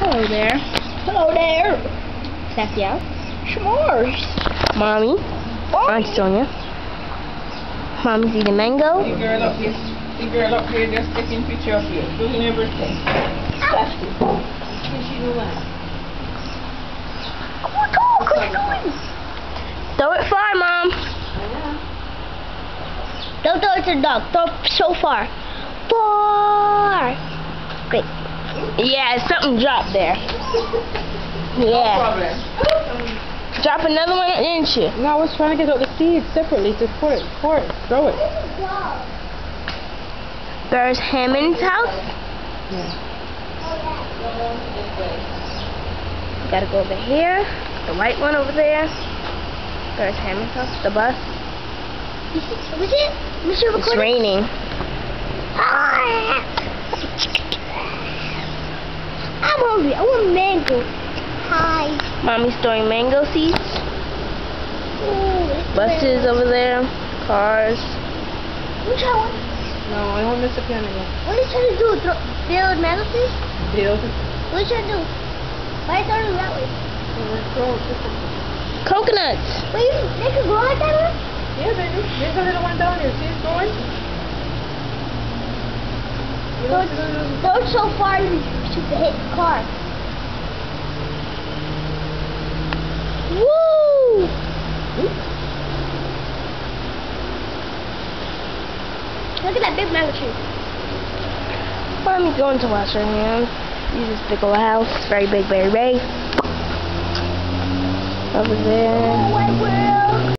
Hello there. Hello there. Sassy out. S'mores. Mommy. Aunt Sonia. Mommy's eating mango. The girl up here just taking picture of you, doing everything. Sassy. What she doing? What are you doing? Throw it far, Mom. Don't throw it to the dog. Throw it so far. Far. Great. Yeah, something dropped there. No Yeah. problem. Drop another one, didn't you? No, I was trying to get out the seeds separately to pour it, throw it. There's Hammond's house. Gotta go over here. The white one over there. There's Hammond's house. The bus. Was it? Mr. It's raining. I'm hungry. I want mango. Hi. Mommy's throwing mango seeds. Buses over there. Cars. Which one? No, I don't miss a piano yet. What are you trying to do? Build mango seeds? Build. What are you trying to do? Why are you throwing that way? Coconuts. Wait, they can grow like that one? Yeah, baby. There's a little one down here. See it going? Throw it so far you should hit the car. Woo! Look at that big mango tree. Mommy's going to wash her hands. Use this big old house. Very big, very big. Over there. Oh, I will.